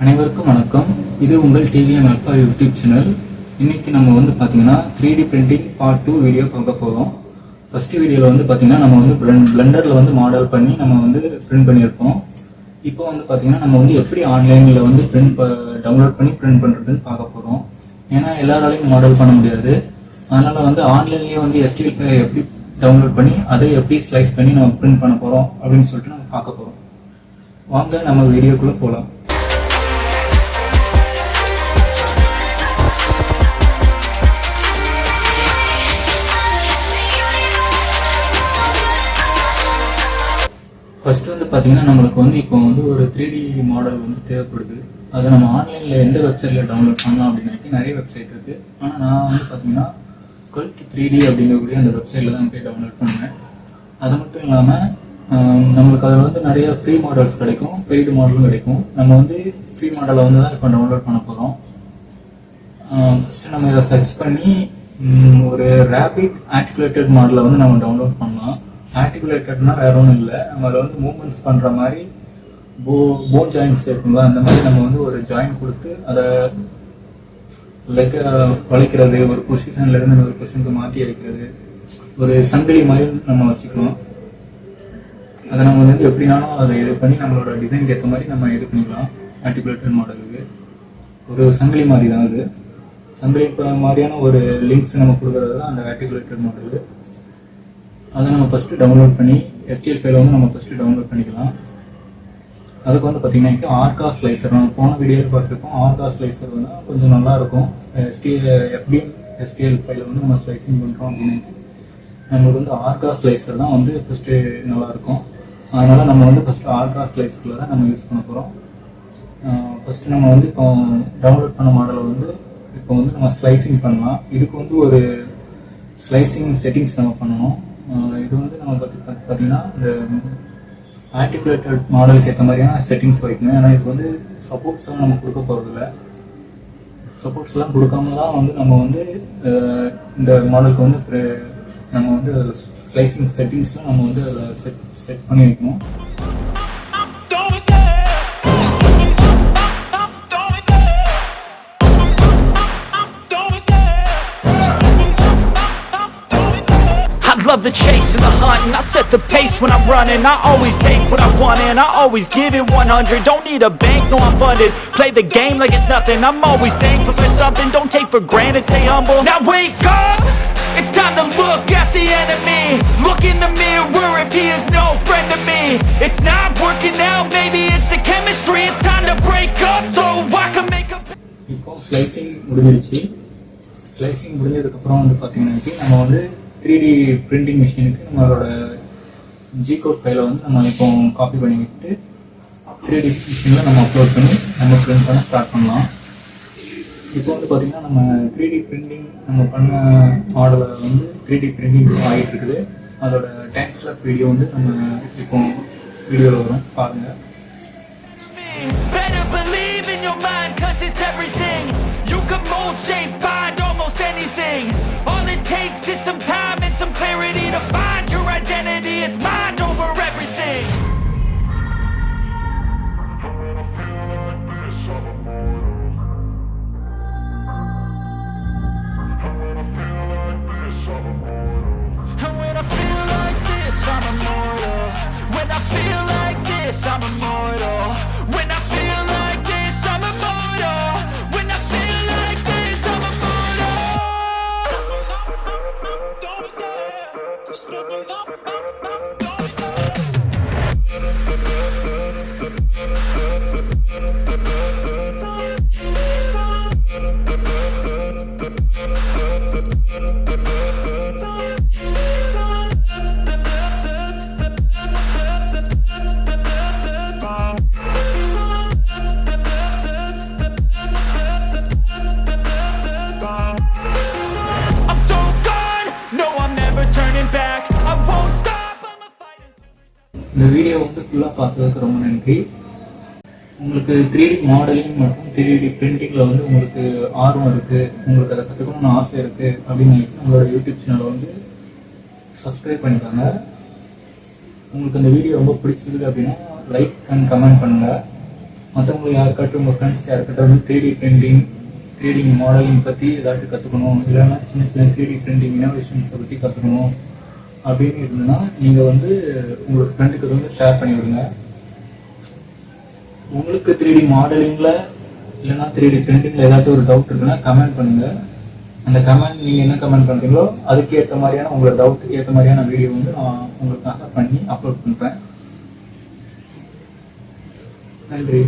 அனைவருக்கும் வணக்கம். இது உங்கள் டிவிஎம் அல்ஃபா யூடியூப் சேனல். இன்னைக்கு நம்ம வந்து பார்த்தீங்கன்னா 3D பிரிண்டிங் பார்ட் 2 வீடியோ பார்க்க போகிறோம். ஃபர்ஸ்ட் வீடியோவில் வந்து பார்த்தீங்கன்னா நம்ம வந்து பிளெண்டரில் வந்து மாடல் பண்ணி நம்ம வந்து பிரிண்ட் பண்ணியிருப்போம். இப்போ வந்து பார்த்தீங்கன்னா நம்ம வந்து எப்படி ஆன்லைனில் வந்து டவுன்லோட் பண்ணி பிரிண்ட் பண்ணுறதுன்னு பார்க்க போகிறோம். ஏன்னா எல்லாராலையும் மாடல் பண்ண முடியாது. அதனால் வந்து ஆன்லைன்லேயே வந்து STL ஃபைலை எப்படி டவுன்லோட் பண்ணி அதை எப்படி ஸ்லைஸ் பண்ணி நம்ம பிரிண்ட் பண்ண போகிறோம் அப்படின்னு சொல்லிட்டு நம்ம பார்க்க போகிறோம். வாங்க நம்ம வீடியோக்குள்ளே போகலாம். ஃபர்ஸ்ட் வந்து பார்த்தீங்கன்னா நம்மளுக்கு வந்து இப்போ வந்து ஒரு 3D மாடல் வந்து தேவைப்படுது. அதை நம்ம ஆன்லைனில் எந்த வெப்சைட்டில் டவுன்லோட் பண்ணலாம் அப்படின்னாக்கி நிறைய வெப்சைட் இருக்குது. ஆனால் நான் வந்து பார்த்தீங்கன்னா Quilt 3D அப்படிங்கக்கூடிய அந்த வெப்சைட்டில் தான் போய் டவுன்லோட் பண்ணுவேன். அது மட்டும் இல்லாமல் நம்மளுக்கு அதில் வந்து நிறைய ஃப்ரீ மாடல்ஸ் கிடைக்கும், பெய்டு மாடலும் கிடைக்கும். நம்ம வந்து ஃப்ரீ மாடலை வந்து தான் இப்போ டவுன்லோட் பண்ண போகிறோம். ஃபஸ்ட்டு நம்ம இதை சர்ச் பண்ணி ஒரு ரேபிட் ஆர்டிகுலேட்டட் மாடலை வந்து நம்ம டவுன்லோட் பண்ணலாம். ஆர்டிகுலேட்டட்னா வேற ஒன்றும் இல்லை, நம்ம அதை வந்து மூவ்மெண்ட்ஸ் பண்ணுற மாதிரி போன் ஜாயின்ட்ஸ் இருக்குங்களா, அந்த மாதிரி நம்ம வந்து ஒரு ஜாயின் கொடுத்து அதை லைக் வளைக்கிறது, ஒரு பொசிஷன்ல இருந்து இன்னொரு பொசிஷனுக்கு மாற்றி வைக்கிறது, ஒரு சங்கிலி மாதிரி நம்ம வச்சுக்கலாம். அதை நம்ம வந்து எப்படினாலும் அதை இது பண்ணி நம்மளோட டிசைனுக்கு ஏற்ற மாதிரி நம்ம இது பண்ணிக்கலாம். ஆர்டிகுலேட்டட் மாடலுக்கு ஒரு சங்கிலி மாதிரி தான் அது. சங்கிலி மாதிரியான ஒரு லிங்க்ஸ் நம்ம கொடுக்கறது தான் அந்த ஆர்டிகுலேட்டட் மாடலு. அதை நம்ம ஃபஸ்ட்டு டவுன்லோட் பண்ணி STL ஃபைலை வந்து நம்ம ஃபஸ்ட்டு டவுன்லோட் பண்ணிக்கலாம். அதுக்கு வந்து பார்த்தீங்கன்னா ஆர்கா ஸ்லைசர் நம்ம போன வீடியோவில் பார்த்துருக்கோம். ஆர்கா ஸ்லைசர் வந்து கொஞ்சம் நல்லாயிருக்கும். FBM STL ஃபைலை வந்து நம்ம ஸ்லைசிங் பண்ணுறோம் அப்படின்னு நம்மளுக்கு வந்து ஆர்கா ஸ்லைசர் தான் வந்து ஃபஸ்ட்டு நல்லாயிருக்கும். அதனால் நம்ம வந்து ஃபஸ்ட்டு ஆர்கா ஸ்லைசரில் தான் நம்ம யூஸ் பண்ண போகிறோம். ஃபஸ்ட்டு நம்ம வந்து இப்போ டவுன்லோட் பண்ண மாடலை வந்து இப்போ வந்து நம்ம ஸ்லைசிங் பண்ணலாம். இதுக்கு வந்து ஒரு ஸ்லைசிங் செட்டிங்ஸ் நம்ம பண்ணணும். இது வந்து நம்ம பார்த்தீங்கன்னா இந்த ஆர்டிகுலேட்டட் மாடலுக்கு ஏற்ற மாதிரியான செட்டிங்ஸ் வைக்கணும். ஏன்னா இது வந்து சப்போர்ட்ஸ்லாம் நம்ம கொடுக்க போகிறதில்ல. சப்போர்ட்ஸ்லாம் கொடுக்காம தான் வந்து நம்ம வந்து இந்த மாடலுக்கு வந்து நம்ம வந்து ஸ்லைசிங் செட்டிங்ஸ்லாம் நம்ம வந்து அதில் செட் பண்ணி வைக்கணும். Love the chase and the hunt, and I set the pace when I'm running. I always take what I want and I always give it 100. Don't need a bank, no I'm funded. Play the game like it's nothing. I'm always thankful for something. Don't take for granted, stay humble. Now wake up, it's time to look at the enemy. Look in the mirror if he is no friend to me. It's not working out, maybe it's the chemistry. It's time to break up so I can make a... இப்போ slicing முடிஞ்சிருச்சு. Slicing முடிஞ்சதுக்கப்புறம் வந்து பார்த்தீங்கன்னா நம்ம வந்து 3D printing மிஷினுக்கு நம்மளோட G-code ஃபைலை வந்து நம்ம இப்போ காப்பி பண்ணிக்கிட்டு 3D மிஷினில் நம்ம அப்லோட் பண்ணி நம்ம பிரிண்ட் பண்ண ஸ்டார்ட் பண்ணலாம். இப்போ வந்து பார்த்திங்கன்னா நம்ம 3D பிரிண்டிங் நம்ம பண்ண மாடலை வந்து 3D பிரிண்டிங் ஆகிட்டு இருக்குது. அதோட டைம் ஸ்லாப் வீடியோ வந்து நம்ம இப்போ வீடியோவில் வரும், பாருங்கள். Takes is some time and some clarity to find your identity. It's mind over everything. And when I feel like this, I'm immortal. When I feel like this, I'm immortal. When I feel like this, I'm immortal. When I feel like this, I'm immortal. Don't be scared. Just looking up. Don't be scared. இந்த video வந்து ஃபுல்லாக பார்த்ததுக்கு ரொம்ப நன்றி. உங்களுக்கு 3D modelling மற்றும் 3D பிரிண்டிங்கில் வந்து உங்களுக்கு ஆர்வம் இருக்குது, உங்களுக்கு அதை கற்றுக்கணும்னு ஆசை இருக்குது அப்படின்னு உங்களோட யூடியூப் சேனலை வந்து சப்ஸ்கிரைப் பண்ணிக்கோங்க. உங்களுக்கு இந்த வீடியோ ரொம்ப பிடிச்சிருக்கு அப்படின்னா லைக் அண்ட் கமெண்ட் பண்ணுங்கள். மற்றவங்களுக்கு யாருக்காட்டும் உங்கள் ஃப்ரெண்ட்ஸ் யாருக்கிட்ட வந்து 3D பிரிண்டிங் 3D மாடலிங் பற்றி ஏதாச்சும் கற்றுக்கணும், இல்லைன்னா சின்ன சின்ன 3D பிரிண்டிங் இனோவேஷன்ஸை பற்றி கற்றுக்கணும் அப்படின்னு இருந்ததுன்னா நீங்கள் வந்து உங்களோட ஃப்ரெண்டுக்கு வந்து ஷேர் பண்ணி விடுங்க. உங்களுக்கு 3D மாடலிங்கில் இல்லைன்னா 3D பிரிண்டிங்கில் ஏதாச்சும் ஒரு டவுட் இருக்குன்னா கமெண்ட் பண்ணுங்கள். அந்த கமெண்ட் நீங்கள் என்ன கமெண்ட் பண்ணுறீங்களோ அதுக்கு ஏற்ற மாதிரியான உங்களோட டவுட்டுக்கு ஏற்ற மாதிரியான வீடியோ வந்து நான் உங்களுக்காக பண்ணி அப்லோட் பண்ணுறேன். நன்றி.